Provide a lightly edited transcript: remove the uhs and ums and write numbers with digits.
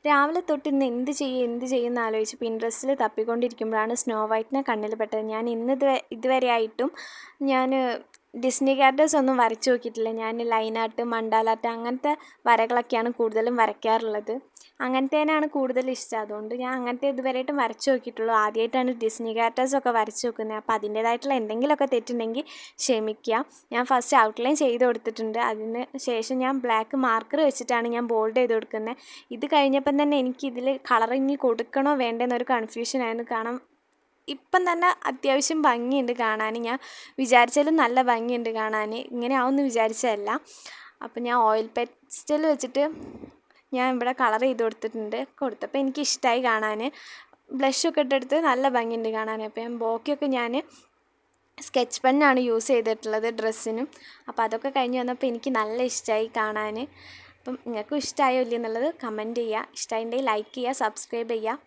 രാവിലെ തൊട്ട് ഇന്ന് എന്ത് ചെയ്യും എന്ന് ആലോചിച്ച് പിൻട്രസ്റ്റിൽ തപ്പിക്കൊണ്ടിരിക്കുമ്പോഴാണ് സ്നോ വൈറ്റിനെ കണ്ണിൽ പെട്ടത്. ഞാൻ ഇതുവരെ ആയിട്ടും ഞാൻ ഡിസ്നി ക്യാരക്ടേഴ്സ് ഒന്നും വരച്ചു നോക്കിയിട്ടില്ല. ഞാൻ ലൈൻ ആർട്ട്, മണ്ടാല ആർട്ട് അങ്ങനത്തെ വരകളൊക്കെയാണ് കൂടുതലും വരയ്ക്കാറുള്ളത്. അങ്ങനത്തേനാണ് കൂടുതൽ ഇഷ്ടം. അതുകൊണ്ട് ഞാൻ അങ്ങനത്തെ ഇതുവരെയായിട്ടും വരച്ചു നോക്കിയിട്ടുള്ളൂ. ആദ്യമായിട്ടാണ് ഡിസ്നി ക്യാരക്ടേഴ്സൊക്കെ വരച്ച് നോക്കുന്നത്. അപ്പോൾ അതിൻ്റേതായിട്ടുള്ള എന്തെങ്കിലുമൊക്കെ തെറ്റുണ്ടെങ്കിൽ ക്ഷമിക്കുക. ഞാൻ ഫസ്റ്റ് ഔട്ട്ലൈൻ ചെയ്ത് കൊടുത്തിട്ടുണ്ട്. അതിന് ശേഷം ഞാൻ ബ്ലാക്ക് മാർക്കർ വെച്ചിട്ടാണ് ഞാൻ ബോൾഡ് ചെയ്ത് കൊടുക്കുന്നത്. ഇത് കഴിഞ്ഞപ്പം തന്നെ എനിക്കിതിൽ കളർ ഇനി കൊടുക്കണോ വേണ്ടെന്നൊരു കൺഫ്യൂഷനായിരുന്നു. കാരണം ഇപ്പം തന്നെ അത്യാവശ്യം ഭംഗിയുണ്ട് കാണാൻ. ഞാൻ വിചാരിച്ചാലും നല്ല ഭംഗിയുണ്ട് കാണാൻ. ഇങ്ങനെ ആവുമെന്ന് വിചാരിച്ചതല്ല. അപ്പം ഞാൻ ഓയിൽ പെസ്റ്റൽ വെച്ചിട്ട് ഞാൻ ഇവിടെ കളർ ചെയ്ത് കൊടുത്തപ്പോൾ എനിക്കിഷ്ടമായി കാണാൻ. ബ്ലഷൊക്കെ ഇട്ടെടുത്ത് നല്ല ഭംഗിയുണ്ട് കാണാൻ. അപ്പോൾ ഞാൻ ബാക്കിയൊക്കെ ഞാൻ സ്കെച്ച് പെന്നാണ് യൂസ് ചെയ്തിട്ടുള്ളത് ഡ്രസ്സിനും. അപ്പോൾ അതൊക്കെ കഴിഞ്ഞ് വന്നപ്പോൾ എനിക്ക് നല്ല ഇഷ്ടമായി കാണാൻ. അപ്പം നിങ്ങൾക്കും ഇഷ്ടമായോ ഇല്ലയെന്നുള്ളത് കമൻറ്റ് ചെയ്യുക. ഇഷ്ടമായിട്ടുണ്ടെങ്കിൽ ലൈക്ക് ചെയ്യുക, സബ്സ്ക്രൈബ് ചെയ്യുക.